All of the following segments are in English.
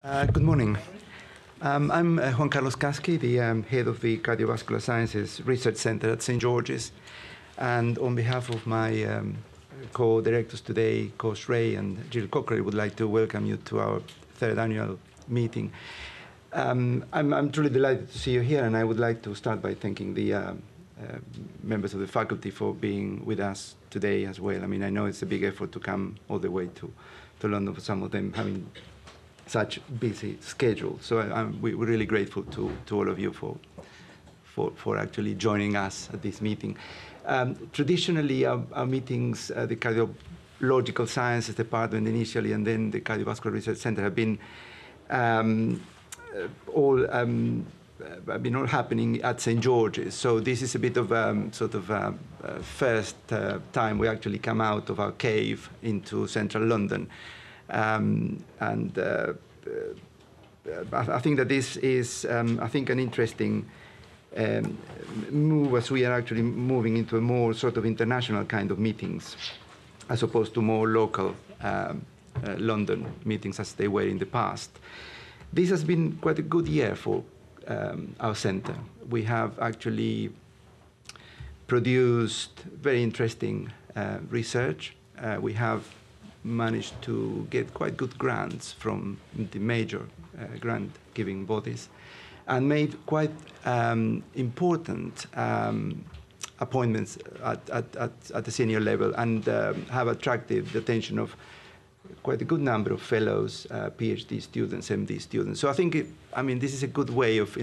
Good morning. I'm Juan Carlos Caschi, the head of the Cardiovascular Sciences Research Center at St. George's. And on behalf of my co-directors today, Coach Ray and Jill Cockerill, would like to welcome you to our third annual meeting. I'm truly delighted to see you here, and I would like to start by thanking the members of the faculty for being with us today as well. I mean, I know it's a big effort to come all the way to London, for some of them having such busy schedule. So we're really grateful to all of you for actually joining us at this meeting. Traditionally, our meetings, the Cardiological Sciences Department initially, and then the Cardiovascular Research Center have been all happening at St. George's. So this is a bit of first time we actually come out of our cave into central London. I think that this is, an interesting move, as we are actually moving into a more sort of international kind of meetings, as opposed to more local London meetings as they were in the past. This has been quite a good year for our center. We have actually produced very interesting research. We have managed to get quite good grants from the major grant-giving bodies, and made quite important appointments at the senior level, and have attracted the attention of quite a good number of fellows, PhD students, MD students. So I think, this is a good way of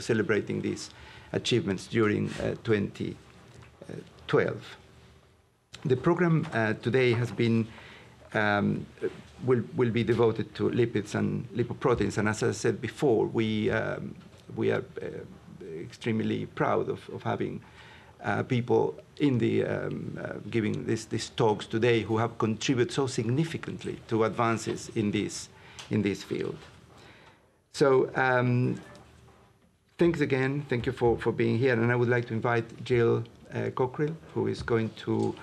celebrating these achievements during 2012. The program today has been will be devoted to lipids and lipoproteins, and as I said before, we are extremely proud of having people in the giving these talks today who have contributed so significantly to advances in this field. So thanks again. Thank you for being here, and I would like to invite Jill Cockerill, who is going to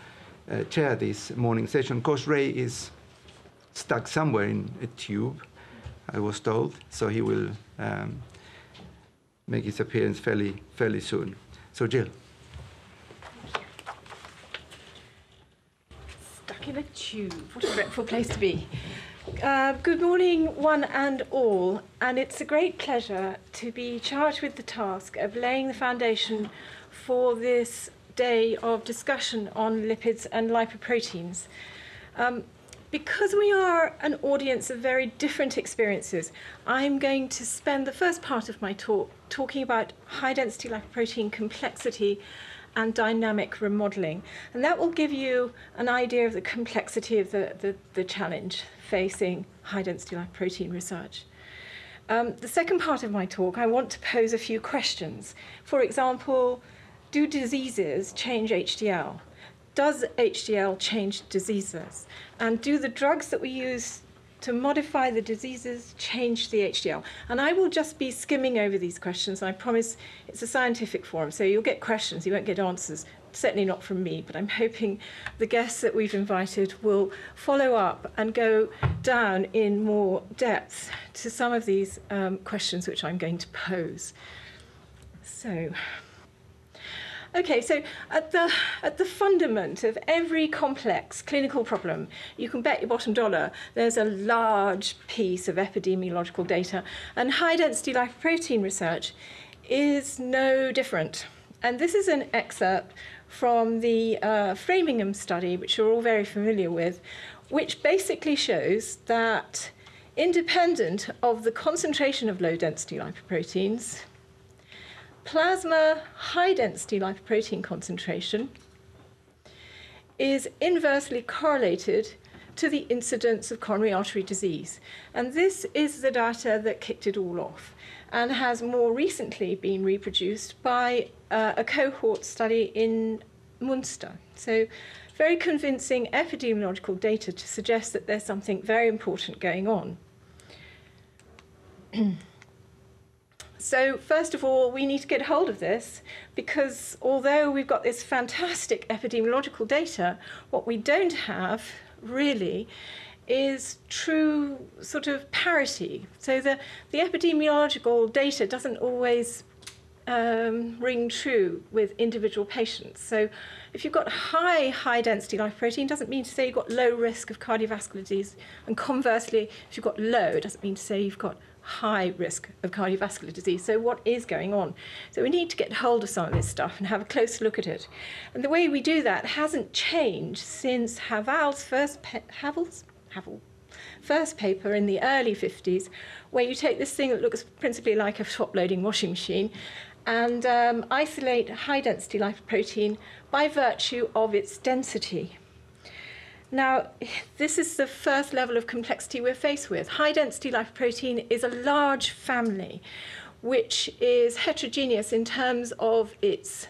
chair this morning session. Coach Ray is stuck somewhere in a tube, I was told, so he will make his appearance fairly soon. So Jill. Stuck in a tube. What a dreadful place to be. Good morning, one and all, and it's a great pleasure to be charged with the task of laying the foundation for this day of discussion on lipids and lipoproteins. Because we are an audience of very different experiences, I'm going to spend the first part of my talk talking about high-density lipoprotein complexity and dynamic remodeling. And that will give you an idea of the complexity of the challenge facing high-density lipoprotein research. The second part of my talk, I want to pose a few questions. For example, do diseases change HDL? Does HDL change diseases? And do the drugs that we use to modify the diseases change the HDL? And I will just be skimming over these questions. I promise it's a scientific forum, so you'll get questions, you won't get answers, certainly not from me, but I'm hoping the guests that we've invited will follow up and go down in more depth to some of these questions which I'm going to pose. Okay, so at the fundament of every complex clinical problem, you can bet your bottom dollar there's a large piece of epidemiological data, and high-density lipoprotein research is no different. And this is an excerpt from the Framingham study, which you're all very familiar with, which basically shows that independent of the concentration of low-density lipoproteins, plasma high-density lipoprotein concentration is inversely correlated to the incidence of coronary artery disease. And this is the data that kicked it all off, and has more recently been reproduced by a cohort study in Munster. So very convincing epidemiological data to suggest that there's something very important going on. So first of all, we need to get hold of this, because although we've got this fantastic epidemiological data, what we don't have really is true sort of parity. So the epidemiological data doesn't always ring true with individual patients. So if you've got high density lipoprotein, doesn't mean to say you've got low risk of cardiovascular disease. And conversely, if you've got low, it doesn't mean to say you've got high risk of cardiovascular disease. So what is going on? So we need to get hold of some of this stuff and have a closer look at it. And the way we do that hasn't changed since Havel's first paper in the early 50s, where you take this thing that looks principally like a top-loading washing machine and isolate high-density lipoprotein by virtue of its density. Now, this is the first level of complexity we're faced with. High-density lipoprotein is a large family, which is heterogeneous in terms of its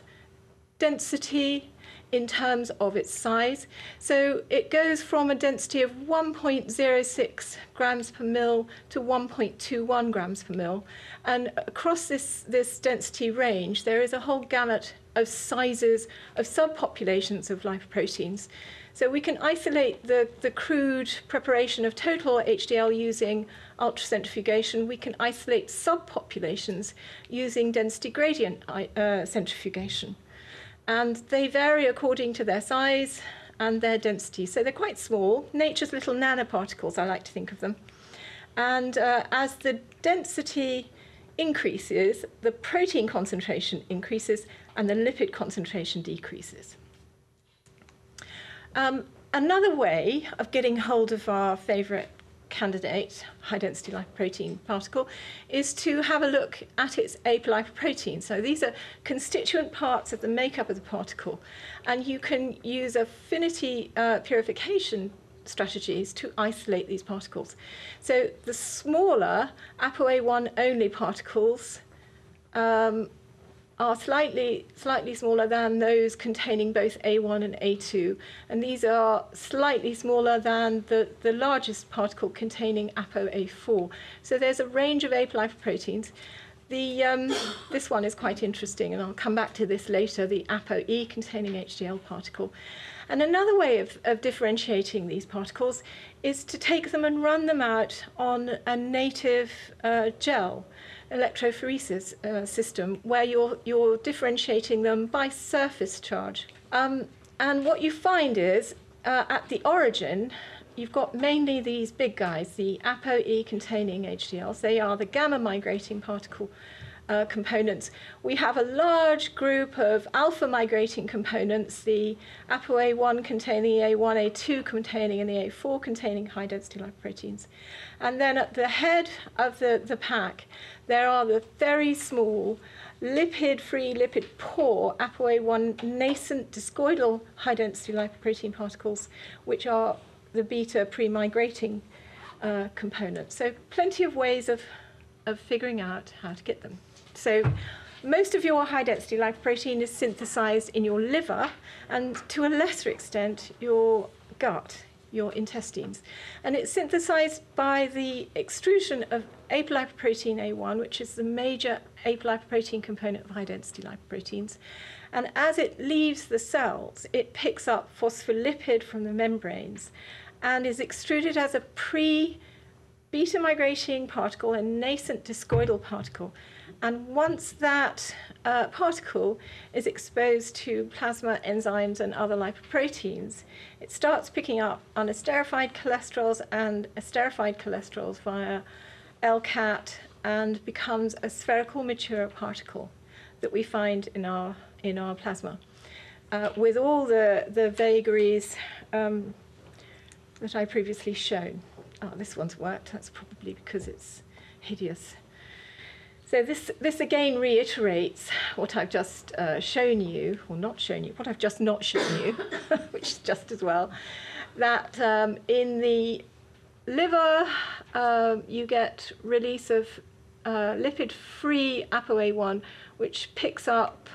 density, in terms of its size. So it goes from a density of 1.06 grams per mil to 1.21 grams per mil. And across this density range, there is a whole gamut of sizes of subpopulations of lipoproteins. So we can isolate the crude preparation of total HDL using ultracentrifugation. We can isolate subpopulations using density gradient centrifugation. And they vary according to their size and their density. So they're quite small, nature's little nanoparticles, I like to think of them. And as the density increases, the protein concentration increases and the lipid concentration decreases. Another way of getting hold of our favourite candidate, high-density lipoprotein particle, is to have a look at its apolipoprotein. So these are constituent parts of the makeup of the particle, and you can use affinity purification strategies to isolate these particles. So the smaller ApoA1 only particles are slightly smaller than those containing both A1 and A2, and these are slightly smaller than the largest particle containing ApoA4. So there's a range of apolipoproteins. This one is quite interesting, and I'll come back to this later, the ApoE containing HDL particle. And another way of differentiating these particles is to take them and run them out on a native gel electrophoresis system, where you're differentiating them by surface charge. And what you find is, at the origin, you've got mainly these big guys, the ApoE containing HDLs. They are the gamma migrating particle components. We have a large group of alpha migrating components, the ApoA1 containing, A1, A2 containing, and the A4 containing high density lipoproteins. And then at the head of the pack, there are the very small lipid-free, lipid-poor ApoA1 nascent discoidal high density lipoprotein particles, which are the beta pre-migrating components. So plenty of ways of figuring out how to get them. So most of your high-density lipoprotein is synthesized in your liver and, to a lesser extent, your gut, your intestines. And it's synthesized by the extrusion of apolipoprotein A1, which is the major apolipoprotein component of high-density lipoproteins. And as it leaves the cells, it picks up phospholipid from the membranes and is extruded as a pre-beta migrating particle, a nascent discoidal particle. And once that particle is exposed to plasma enzymes and other lipoproteins, it starts picking up unesterified cholesterols and esterified cholesterols via LCAT and becomes a spherical mature particle that we find in our plasma, with all the vagaries that I previously shown. Oh, this one's worked. That's probably because it's hideous. So this again reiterates what I've just shown you, or not shown you, what I've just not shown you, which is just as well, that in the liver you get release of lipid-free ApoA1, which picks up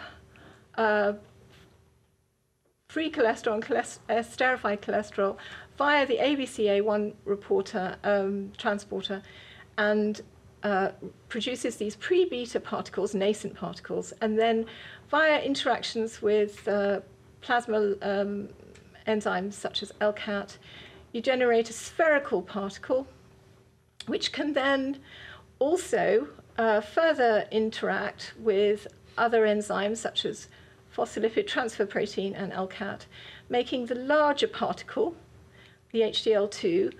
free cholesterol and esterified cholesterol via the ABCA1 transporter, and produces these pre-beta particles, nascent particles, and then via interactions with plasma enzymes such as LCAT, you generate a spherical particle, which can then also further interact with other enzymes such as phospholipid transfer protein and LCAT, making the larger particle, the HDL2,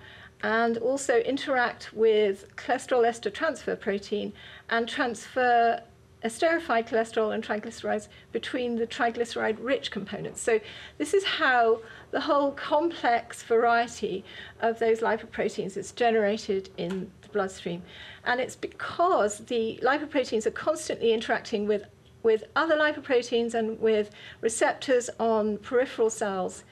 and also interact with cholesterol ester transfer protein and transfer esterified cholesterol and triglycerides between the triglyceride-rich components. So this is how the whole complex variety of those lipoproteins is generated in the bloodstream. And it's because the lipoproteins are constantly interacting with other lipoproteins and with receptors on peripheral cells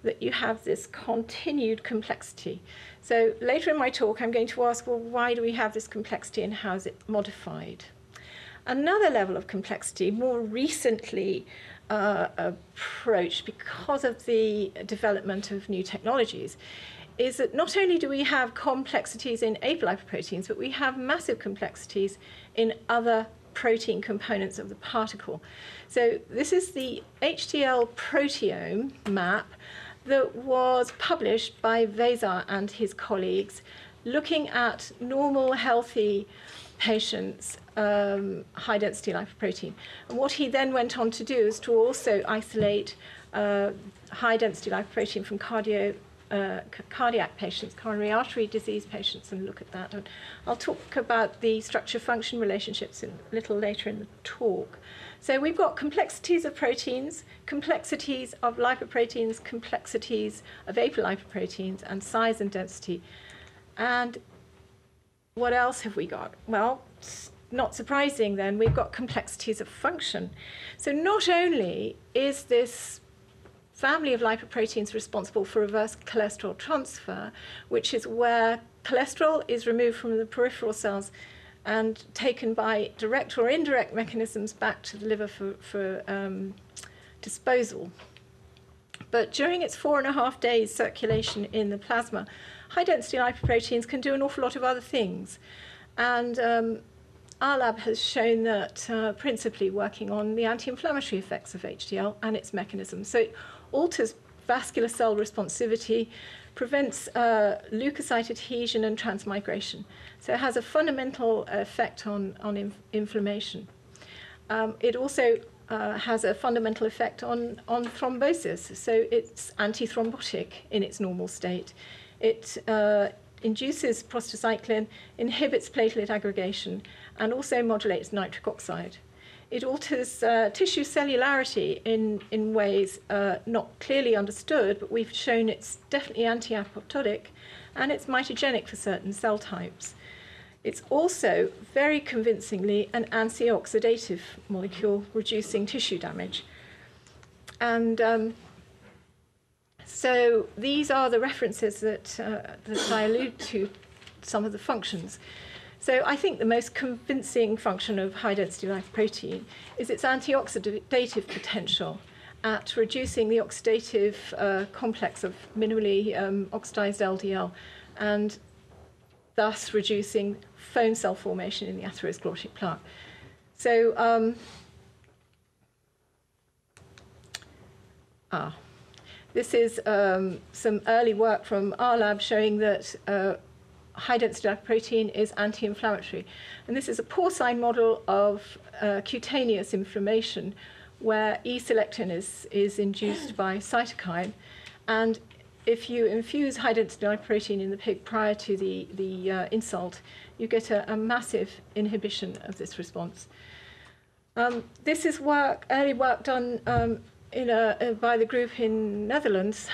that you have this continued complexity. So later in my talk, I'm going to ask, well, why do we have this complexity and how is it modified? Another level of complexity, more recently approached because of the development of new technologies, is that not only do we have complexities in apolipoproteins, but we have massive complexities in other protein components of the particle. So this is the HDL proteome map that was published by Vezar and his colleagues, looking at normal, healthy patients' high-density lipoprotein. And what he then went on to do is to also isolate high-density lipoprotein from cardiac patients, coronary artery disease patients, and look at that. And I'll talk about the structure-function relationships a little later in the talk. So we've got complexities of proteins, complexities of lipoproteins, complexities of apolipoproteins, and size and density. And what else have we got? Well, not surprising then, we've got complexities of function. So not only is this family of lipoproteins responsible for reverse cholesterol transfer, which is where cholesterol is removed from the peripheral cells and taken by direct or indirect mechanisms back to the liver for disposal. But during its 4.5 days circulation in the plasma, high-density lipoproteins can do an awful lot of other things. And our lab has shown that principally working on the anti-inflammatory effects of HDL and its mechanisms. So it alters vascular cell responsivity, prevents leukocyte adhesion and transmigration. So it has a fundamental effect on inflammation. It also has a fundamental effect on thrombosis. So it's antithrombotic in its normal state. It induces prostacyclin, inhibits platelet aggregation, and also modulates nitric oxide. It alters tissue cellularity in ways not clearly understood, but we've shown it's definitely anti-apoptotic, and it's mitogenic for certain cell types. It's also very convincingly an antioxidative molecule, reducing tissue damage. And so these are the references that I allude to, some of the functions. So I think the most convincing function of high-density lipoprotein is its antioxidative potential at reducing the oxidative complex of minimally oxidized LDL, and thus reducing foam cell formation in the atherosclerotic plaque. So this is some early work from our lab showing that high-density lipoprotein is anti-inflammatory. And this is a porcine model of cutaneous inflammation where E-selectin is induced by cytokine. And if you infuse high-density lipoprotein in the pig prior to the insult, you get a massive inhibition of this response. This is early work done by the group in Netherlands,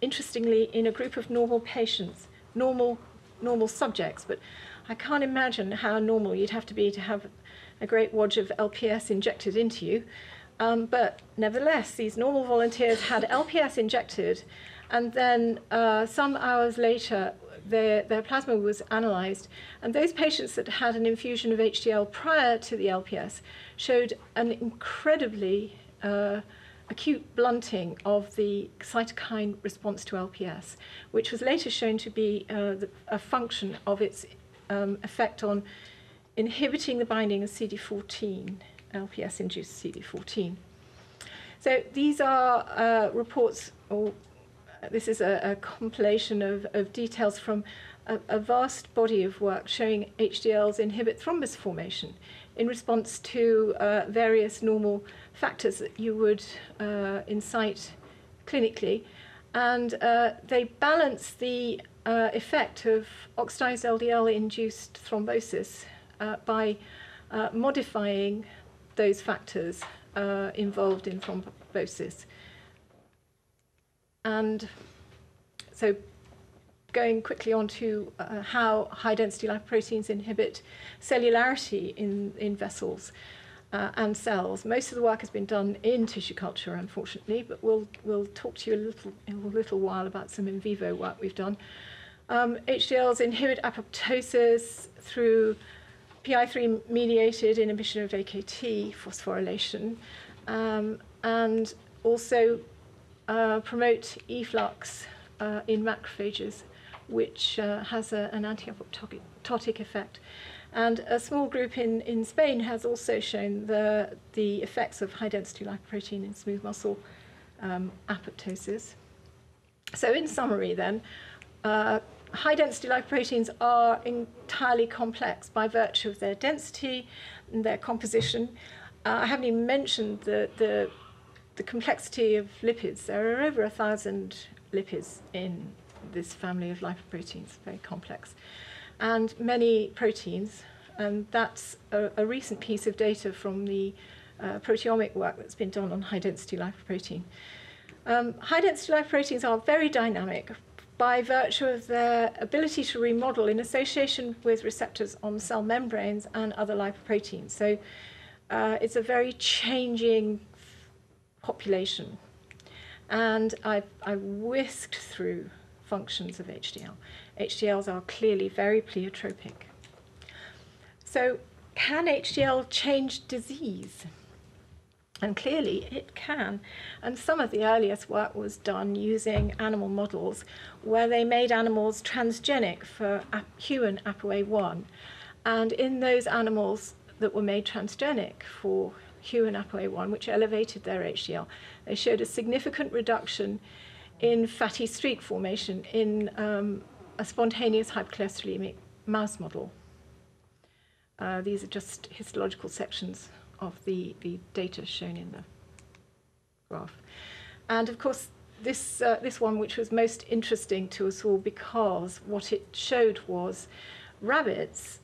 interestingly in a group of normal patients, normal subjects, but I can't imagine how normal you'd have to have a great wad of LPS injected into you. But nevertheless, these normal volunteers had LPS injected, and then some hours later, their plasma was analysed, and those patients that had an infusion of HDL prior to the LPS showed an incredibly acute blunting of the cytokine response to LPS, which was later shown to be a function of its effect on inhibiting the binding of CD14, LPS-induced CD14. So these are reports this is a compilation of details from a vast body of work showing HDLs inhibit thrombus formation in response to various normal factors that you would incite clinically. And they balance the effect of oxidized LDL-induced thrombosis by modifying those factors involved in thrombosis. And so going quickly on to how high-density lipoproteins inhibit cellularity in vessels and cells. Most of the work has been done in tissue culture, unfortunately, but we'll talk to you in a little while about some in vivo work we've done. HDLs inhibit apoptosis through PI3-mediated inhibition of AKT phosphorylation, and also promote efflux in macrophages, which has an anti-apoptotic effect. And a small group in Spain has also shown the effects of high-density lipoprotein in smooth muscle apoptosis. So in summary then, high-density lipoproteins are entirely complex by virtue of their density and their composition. I haven't even mentioned the complexity of lipids. There are over 1,000 lipids in this family of lipoproteins, very complex, and many proteins. And that's a recent piece of data from the proteomic work that's been done on high-density lipoprotein. High-density lipoproteins are very dynamic by virtue of their ability to remodel in association with receptors on cell membranes and other lipoproteins. So it's a very changing population. And I whisked through functions of HDL. HDLs are clearly very pleiotropic. So can HDL change disease? And clearly it can. And some of the earliest work was done using animal models where they made animals transgenic for human ApoA1. And in those animals that were made transgenic for human ApoA1, which elevated their HDL, they showed a significant reduction in fatty streak formation in a spontaneous hypercholesterolemic mouse model. These are just histological sections of the data shown in the graph. And of course, this one, which was most interesting to us all, because what it showed was rabbits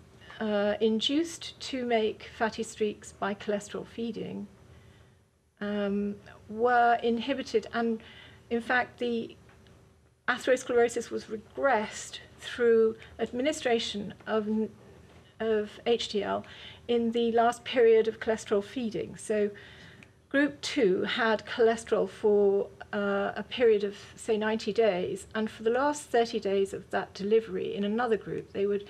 induced to make fatty streaks by cholesterol feeding were inhibited, and in fact the atherosclerosis was regressed through administration of HDL in the last period of cholesterol feeding. So group 2 had cholesterol for a period of, say, 90 days, and for the last 30 days of that delivery in another group, they would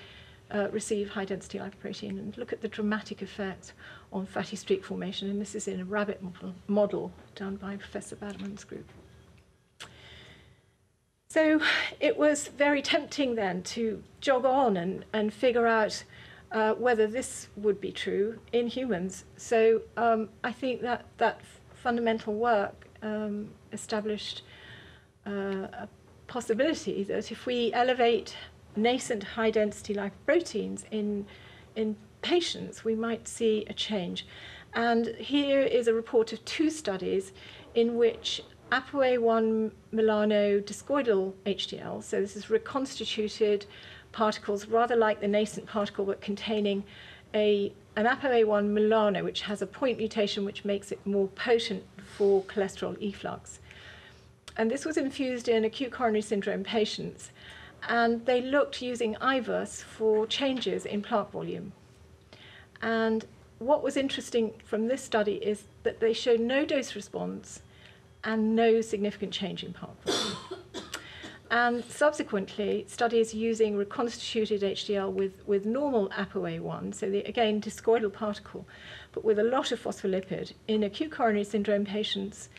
receive high-density lipoprotein and look at the dramatic effect on fatty streak formation. And this is in a rabbit model done by Professor Badman's group. So it was very tempting then to jog on and figure out whether this would be true in humans. So I think that fundamental work established a possibility that if we elevate nascent high-density lipoproteins in patients, we might see a change. And here is a report of 2 studies in which ApoA1 melanodiscoidal HDL, so this is reconstituted particles rather like the nascent particle but containing an ApoA1 melano, which has a point mutation which makes it more potent for cholesterol efflux. And this was infused in acute coronary syndrome patients, and they looked using IVUS for changes in plaque volume. And what was interesting from this study is that they showed no dose response and no significant change in plaque volume. And subsequently, studies using reconstituted HDL with normal ApoA1, so again, discoidal particle, but with a lot of phospholipid in acute coronary syndrome patients,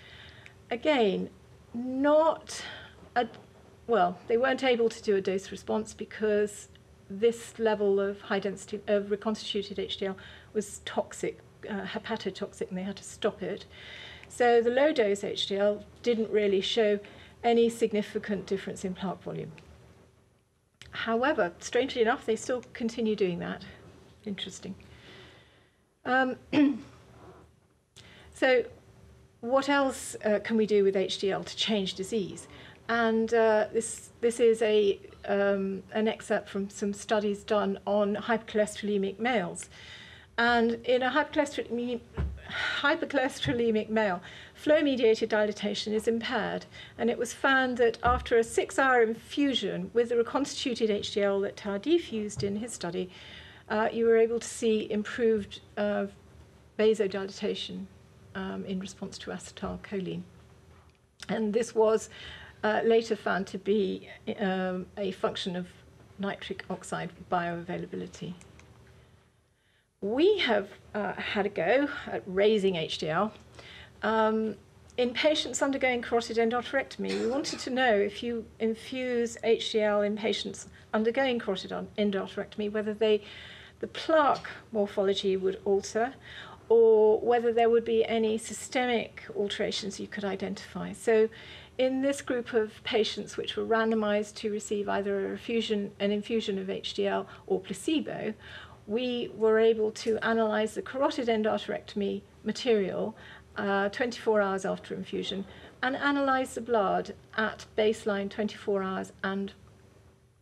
again, they weren't able to do a dose response because this level of high density of reconstituted HDL was toxic, hepatotoxic, and they had to stop it. So the low dose HDL didn't really show any significant difference in plaque volume. However, strangely enough, they still continue doing that. Interesting. So what else can we do with HDL to change disease? And this is an excerpt from some studies done on hypercholesterolemic males. And in a hypercholesterolemic male, flow-mediated dilatation is impaired, and it was found that after a 6-hour infusion with the reconstituted HDL that Tardif used in his study, you were able to see improved vasodilatation in response to acetylcholine. And this was later found to be a function of nitric oxide bioavailability. We have had a go at raising HDL. In patients undergoing carotid endarterectomy, we wanted to know if you infuse HDL in patients undergoing carotid endarterectomy, whether the plaque morphology would alter, or whether there would be any systemic alterations you could identify. So in this group of patients which were randomized to receive either an infusion of HDL or placebo, we were able to analyze the carotid endarterectomy material 24 hours after infusion and analyze the blood at baseline 24 hours and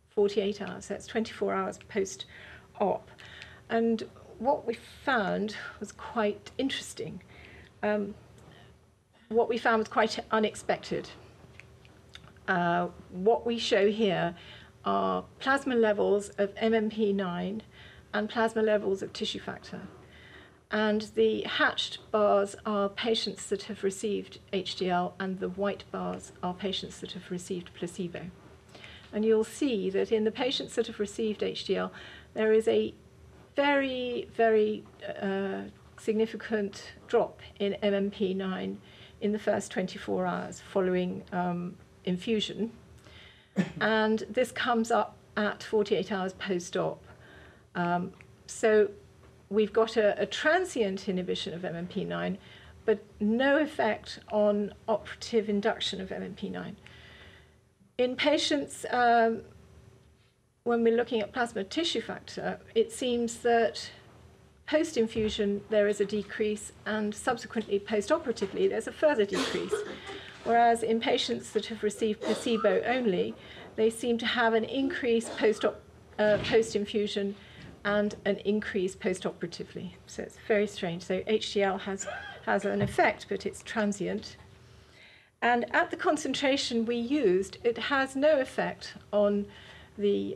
48 hours. That's 24 hours post-op. And what we found was quite interesting. What we found was quite unexpected. What we show here are plasma levels of MMP9 and plasma levels of tissue factor. And the hatched bars are patients that have received HDL, and the white bars are patients that have received placebo. And you'll see that in the patients that have received HDL, there is a very, very significant drop in MMP9 in the first 24 hours following infusion. And this comes up at 48 hours post-op. So we've got a transient inhibition of MMP9, but no effect on operative induction of MMP9. In patients, when we're looking at plasma tissue factor, it seems that post-infusion there is a decrease, and subsequently post-operatively there's a further decrease. Whereas in patients that have received placebo only, they seem to have an increase post-infusion and an increase post-operatively. So it's very strange. So HDL has an effect, but it's transient. And at the concentration we used, it has no effect on the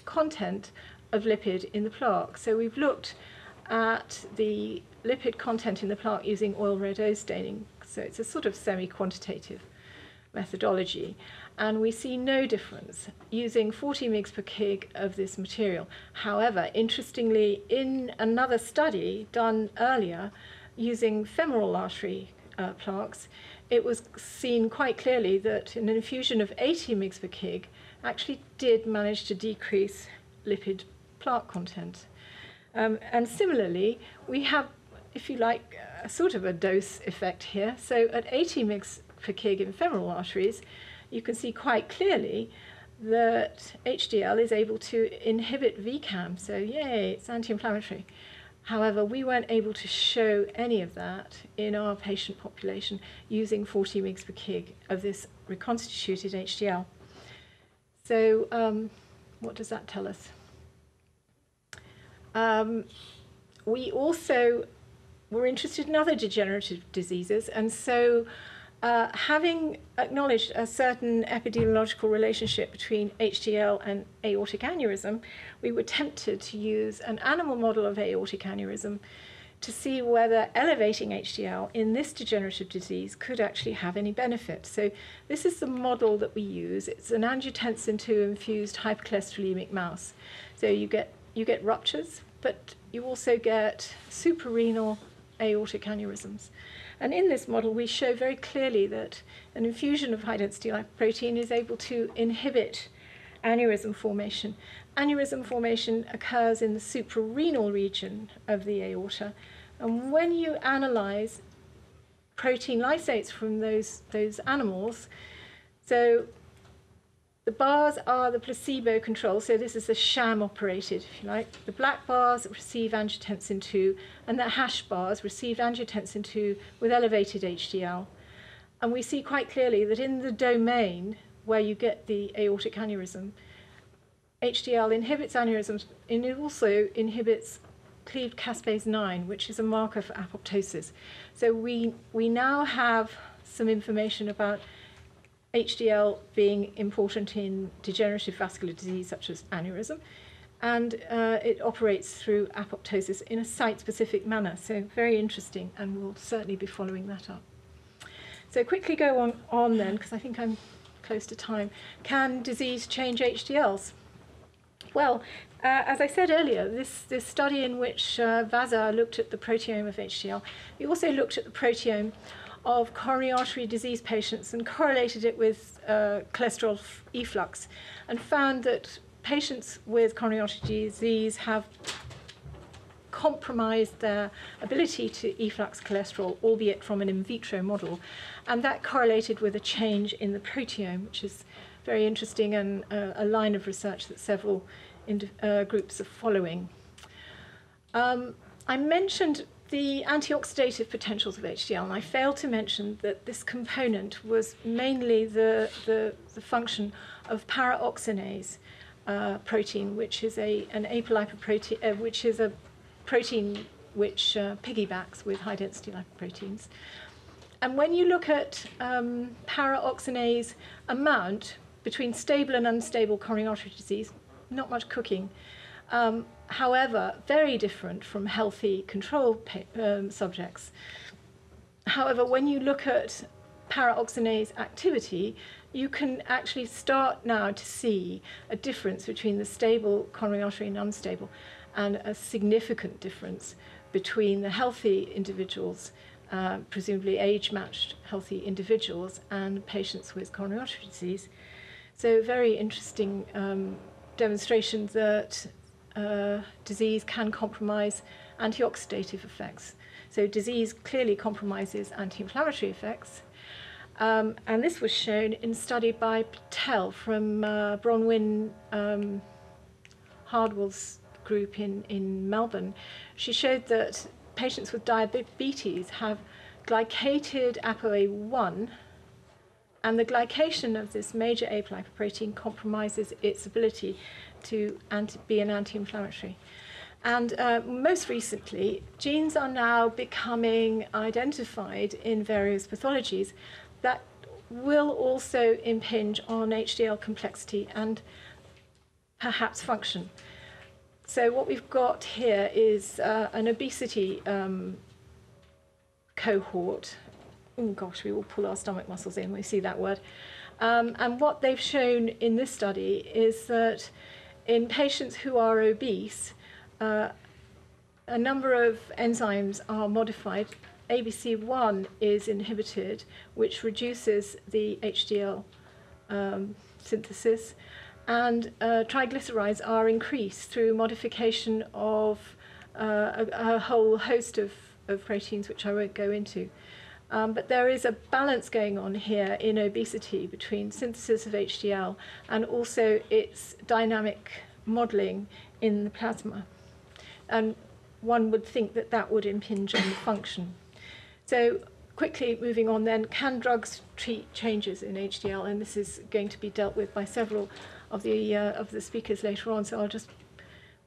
content of lipid in the plaque. So we've looked at the lipid content in the plaque using oil red O staining. So it's a sort of semi-quantitative methodology. And we see no difference using 40 mg per kg of this material. However, interestingly, in another study done earlier using femoral artery plaques, it was seen quite clearly that an infusion of 80 mg per kg actually did manage to decrease lipid plaque content. And similarly, we have, if you like, a sort of a dose effect here. So at 80 mg per kg in femoral arteries, you can see quite clearly that HDL is able to inhibit VCAM. So yay, it's anti-inflammatory. However, we weren't able to show any of that in our patient population using 40 mg per kg of this reconstituted HDL. So what does that tell us? We also were interested in other degenerative diseases, and so having acknowledged a certain epidemiological relationship between HDL and aortic aneurysm, we were tempted to use an animal model of aortic aneurysm to see whether elevating HDL in this degenerative disease could actually have any benefit. So this is the model that we use. It's an angiotensin II infused hypercholesterolemic mouse. So you get ruptures, but you also get suprarenal aortic aneurysms. And in this model, we show very clearly that an infusion of high-density lipoprotein is able to inhibit aneurysm formation. Aneurysm formation occurs in the suprarenal region of the aorta. And when you analyze protein lysates from those animals. So the bars are the placebo control, so this is the sham operated, if you like. The black bars receive angiotensin II, and the hash bars receive angiotensin II with elevated HDL. And we see quite clearly that in the domain where you get the aortic aneurysm, HDL inhibits aneurysms, and it also inhibits cleaved caspase 9, which is a marker for apoptosis. So we now have some information about HDL being important in degenerative vascular disease such as aneurysm, and it operates through apoptosis in a site-specific manner. So very interesting, and we'll certainly be following that up. So quickly go on then, because I think I'm close to time. Can disease change HDLs? Well, as I said earlier, this study in which Vazar looked at the proteome of HDL, he also looked at the proteome of coronary artery disease patients and correlated it with cholesterol efflux, and found that patients with coronary artery disease have compromised their ability to efflux cholesterol, albeit from an in vitro model, and that correlated with a change in the proteome, which is very interesting and a line of research that several groups are following. I mentioned the antioxidative potentials of HDL, and I failed to mention that this component was mainly the function of paraoxinase protein, which is an apolipoprotein, which is a protein which piggybacks with high-density lipoproteins. And when you look at paraoxinase amount between stable and unstable coronary artery disease, not much cooking. However, very different from healthy control subjects. However, when you look at paraoxinase activity, you can actually start now to see a difference between the stable coronary artery and unstable, and a significant difference between the healthy individuals, presumably age-matched healthy individuals, and patients with coronary artery disease. So very interesting demonstration that disease can compromise antioxidative effects. So disease clearly compromises anti-inflammatory effects. And this was shown in a study by Patel from Bronwyn Hardwell's group in Melbourne. She showed that patients with diabetes have glycated ApoA1, and the glycation of this major apolipoprotein compromises its ability to be an anti-inflammatory. And most recently, genes are now becoming identified in various pathologies that will also impinge on HDL complexity and perhaps function. So what we've got here is an obesity cohort. Oh gosh, we all pull our stomach muscles in when we see that word. And what they've shown in this study is that in patients who are obese, a number of enzymes are modified. ABC1 is inhibited, which reduces the HDL synthesis, and triglycerides are increased through modification of a whole host of proteins, which I won't go into. But there is a balance going on here in obesity between synthesis of HDL and also its dynamic modeling in the plasma. And one would think that that would impinge on the function. So quickly moving on then, can drugs treat changes in HDL? And this is going to be dealt with by several of the speakers later on. So I'll just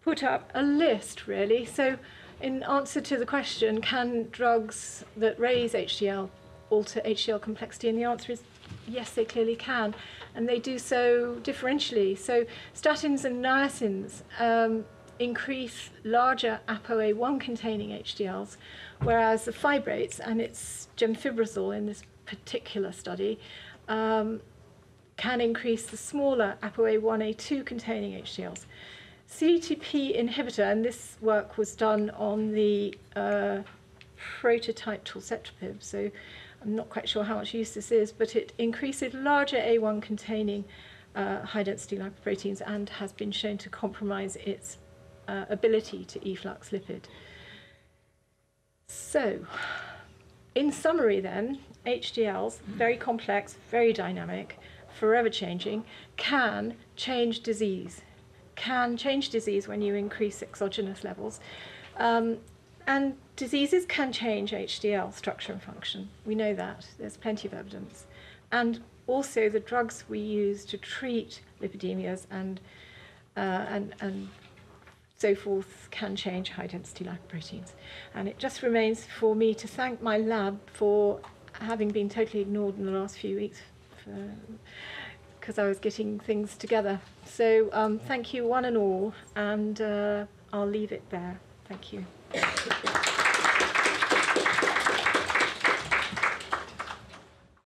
put up a list, really. So in answer to the question, can drugs that raise HDL alter HDL complexity? And the answer is yes, they clearly can. And they do so differentially. So statins and niacins increase larger ApoA1 containing HDLs, whereas the fibrates, and it's gemfibrozil in this particular study, can increase the smaller ApoA1A2 containing HDLs. CETP inhibitor, and this work was done on the prototype torcetrapib, so I'm not quite sure how much use this is, but it increases larger A1 containing high-density lipoproteins and has been shown to compromise its ability to efflux lipid. So, In summary then, HDLs, very complex, very dynamic, forever changing, can change disease. Can change disease when you increase exogenous levels. And diseases can change HDL structure and function. We know that. There's plenty of evidence. And also the drugs we use to treat lipidemias and so forth can change high-density lipoproteins. And it just remains for me to thank my lab for having been totally ignored in the last few weeks because I was getting things together. So thank you one and all, and I'll leave it there. Thank you.